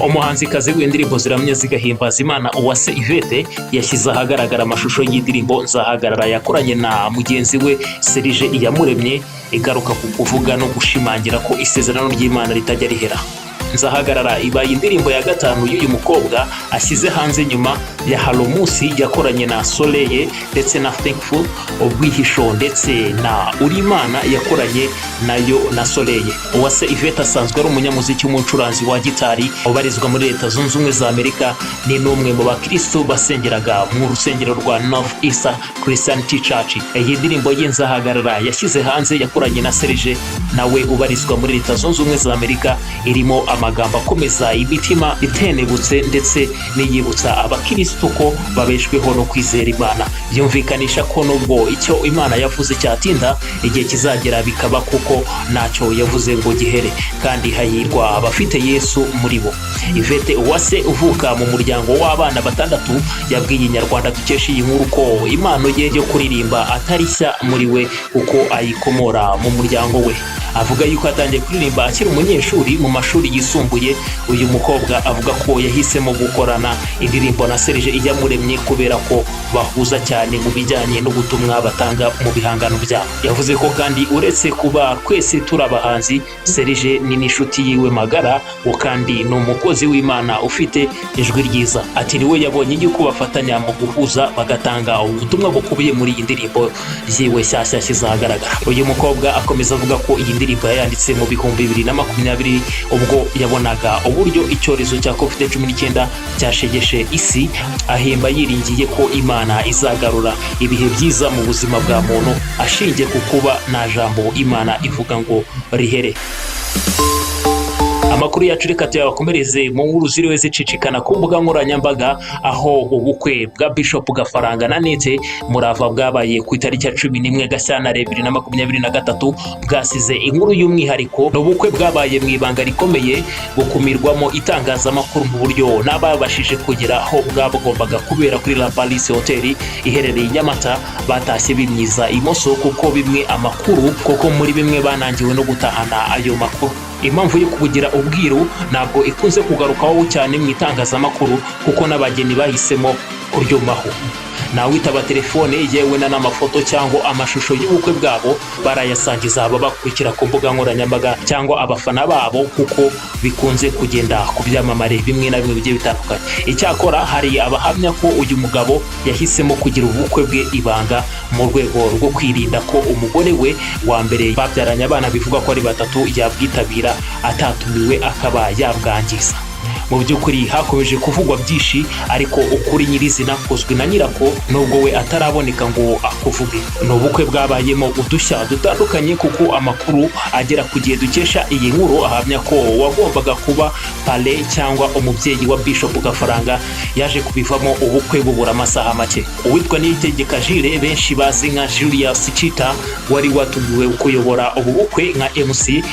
umuhanzikazi w'indirimbo ziramye zigahimbaza Imana Uwase Yvette yashyize ahagaragara amashusho y'indirimbo Nzahagarara yakoranye na mugenzi we Serge Iyamuremye igaruka ku kuvuga no gushimangira ko isezerano ry'Imana ritajya rihera. Nzahagarara ibaye indirimbo ya gatanu y'uyu mukobwa ashyize hanze nyuma ya Halomusi yakoranye na Soleil ndetse na Thankful, Ubwihisho ndetse na Urimana yakoranye nayo na Soleil. Uwase Yvette asanzwe ari umunyamuziki w'umucuranzi wa gitari ubarizwa muri Leta Zunze Ubumwe za Amerika, ni n'umwe mu bakristo basengeraga mu rusengero rwa North East Christianity Church. Iyi ndirimbo y'Nzahagarara yashyize hanze yakoranye na Serge nawe ubarizwa muri Leta Zunze Ubumwe za Amerika, irimo amagambo akomeza imitima itenebutse ndetse n'iyibutsa abakristo ko babeshweho no kwizera Imana. Yumvikanisha ko nubwo icyo Imana yavuze cyatinda, igihe kizagera bikaba kuko ntacyo yavuze ngo gihere, kandi hahirwa abafite Yesu muri bo. Yvette Uwase uvuka mu muryango w'abana batandatu yabwiye Inyarwanda dukesha iyi nkuru ko impano ye yo kuririmba atari nshya muri we kuko ayikomora mu muryango we. Avuga yuko atangiye kuririmba akiri umunyeshuri mu mashuri yisumbuye. Uyu mukobwa avuga ko yahisemo gukorana indirimbo na Serge Iyamuremye kubera ko bahuza cyane mu bijyanye n'ubutumwa batanga mu bihangano byabo. Yavuze ko kandi uretse kuba twese turi abahanzi, Serge ni n'inshuti yiwe magara, kandi ni umukozi w'Imana ufite ijwi ryiza. Ati niwe yabonye yuko bafatanya mu guhuza bagatanga ubutumwa bukubiye muri iyi ndirimbo yiwe nshyashya yashyize ahagaragara. Uyu mukobwa akomeza avuga ko iyi ndirimbo yayanditse mu bihumbi 2020 ubwo yabonaga uburyo icyorezo cya COVID-19 cyashegeshe isi, ahemba yiringiye ko Imana izagarura ibihe byiza mu buzima bwa muntu ashingiye ku kuba nta jambo Imana ivuga ngo rihere. Amakuru yacu reka tuyakomereze mu nkuru ziriwe zicicikana ku mbuga nkoranyambaga, aho ubukwe bwa Bishop Gafaranga na Nete Murava bwabaye ku itariki ya 11 Gashyantare 2023 bwasize inkuru y'umwihariko. Ubukwe bwabaye mu ibanga rikomeye bukumirwamo itangazamakuru mu buryo n'ababashije kugera aho bwagombaga kubera kuri La Palace Hotel iherereye Nyamata batashye bimyiza imoso, kuko bimwe amakuru koko muri bimwe banangiwe no gutahana ayo makuru. Impamvu yo kubugira ubwiru ntabwo ikunze kugarukaho cyane mu itangazamakuru kuko n'abageni bahisemo kuryumaho. Nawitaba telefone yewe n'amafoto cyangwa amashusho y'ubukwe bwabo barayasangiza ababakurikira ku mbuga nkoranyambaga cyangwa abafana babo, kuko bikunze kugenda ku byamamare bimwe na bimwe bigiye bitandukanye. Icyakora hari abahamya ko uyu mugabo yahisemo kugira ubukwe bwe ibanga mu rwego rwo kwirinda ko umugore we wa mbere babyaranye abana bivuga ko ari 3 yabwitabira atatumiwe akaba yabwangiza. Mu by'ukuri hakomeje kuvugwa byinshi, ariko ukuri nyirizina kozwe na nyirako nubwo we ataraboneka ngo akuvuge. N'ubukwe bwabayemo udushya dutandukanye, kuko amakuru agera ku gihe dukesha iyi nkuru ahamya ko wagombaga kuba pale cyangwa umubyeyi wa Bishop Gafaranga yaje kubivamo ubukwe bubura amasaha make. Uwitwa Niyitegeka Jules benshi bazi nka Julius Chita wari watumiwe kuyobora ubu bukwe nka MC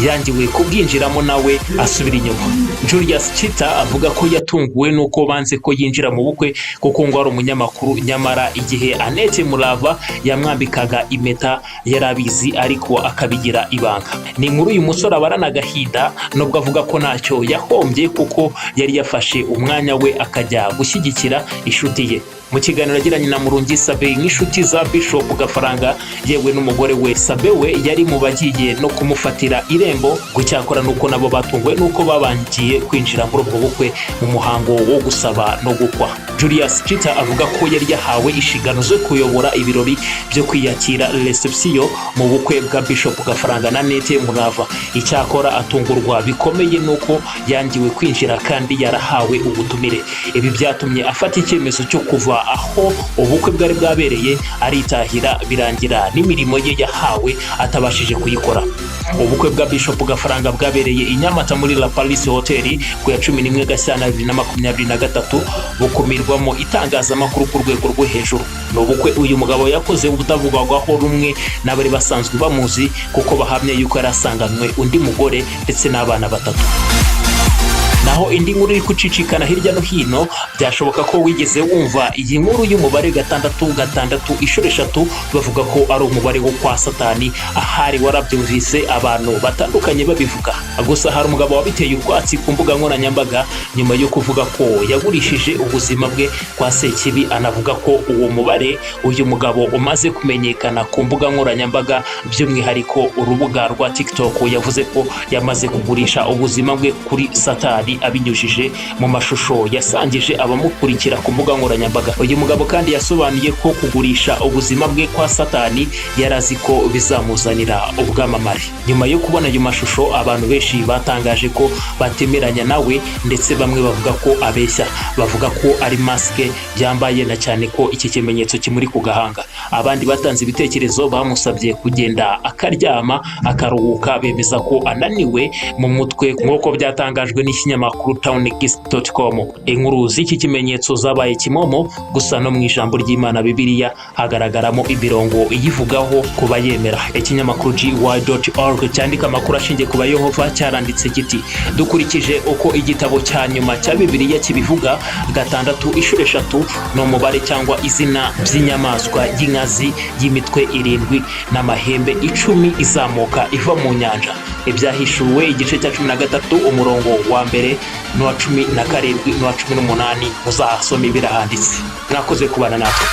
yangiwe kubwinjiramo nawe asubira inyuma. Julius Chita avuga ko yatunguwe nuko banze ko yinjira mu bukwe kuko ngo ari umunyamakuru, nyamara igihe Annette Murava yamwambikaga impeta yarabizi ariko akabigira ibanga. Ni inkuru uyu musore abarana agahinda nubwo avuga ko ntacyo yahombye kuko yari yafashe umwanya we akajya gushyigikira inshuti ye. Mu kiganiro yagiranye na Murungi Sabe nk'inshuti za Bishop Gafaranga yewe n'umugore we, Sabe we yari mu bagiye no kumufatira irembo, gucyakora nuko nabo batunguwe nuko babangiye kwinjira muri ubwo bukwe mu muhango wo gusaba no gukwa. Julius Chita avuga ko yari yahawe inshingano zo kuyobora ibirori byo kwiyakira reception mu bukwe bwa Bishop Gafaranga na Nete Murava. Icyakora atungurwa bikomeye nuko yangiwe kwinjira kandi yarahawe ubutumire. Ibi byatumye afata icyemezo cyo kuva aho ubukwe bwari bwabereye aritahira, birangira n'imirimo ye yahawe atabashije kuyikora. Ubukwe bwa Bishop Gafaranga bwabereye i Nyamata muri La Palace Hotel ku ya 11 Gashyantare 2023 bukumirwamo itangazamakuru ku rwego rwo hejuru. N'ubukwe uyu mugabo yakoze ubutavugwaho rumwe n'abari basanzwe bamuzi, kuko bahamye yuko yarasanganywe undi mugore ndetse n'abana 3. naho indi nkuru iri kucicikana hirya no hino byashoboka ko wigeze wumva iyi nkuru y'umubare 666 inshuro 3 bavuga ko ari umubare wo kwa Satani. Ahari warabyumvise abantu batandukanye babivuga, gusa hari umugabo wabiteye urwatsi ku mbuga nkoranyambaga nyuma yo kuvuga ko yagurishije ubuzima bwe kwa Sekibi. Anavuga ko uwo mubare uyu mugabo umaze kumenyekana ku mbuga nkoranyambaga, by'umwihariko urubuga rwa TikTok, yavuze ko yamaze kugurisha ubuzima bwe kuri Satani abinyujije mu mashusho yasangije abamukurikira ku mbuga nkoranyambaga. Uyu mugabo kandi yasobanuye ko kugurisha ubuzima bwe kwa Satani yarazi ko bizamuzanira ubwamamare. Nyuma yo kubona ayo mashusho, abantu benshi batangaje ko batemeranya nawe, ndetse bamwe bavuga ko abeshya, bavuga ko ari maske yambaye, na cyane ko iki kimenyetso kimuri ku gahanga. Abandi batanze ibitekerezo bamusabye kugenda akaryama akaruhuka, bemeza ko ananiwe mu mutwe nk'uko byatangajwe n'ikinyamakuru towngeist.com. Inkuru z'iki kimenyetso zabaye kimomo, gusa no mu ijambo ry'Imana Bibiliya hagaragaramo ibirongo iyivugaho ku bayemera. Ikinyamakuru gy.org cyandika amakuru ashingiye ku Bayehova cyaranditse kiti: dukurikije uko igitabo cya nyuma cya Bibiliya kibivuga, 6 inshuro 3 no mubare cyangwa izina by'inyamaswa y'inkazi y'imitwe 7 n'amahembe 10 izamuka iva mu nyanja. Ibyahishuwe igice cya 13 umurongo wa mbere n'uwa 17 n'uwa 18 muzahasoma ibirahanditse. Mwakoze kubana natwe.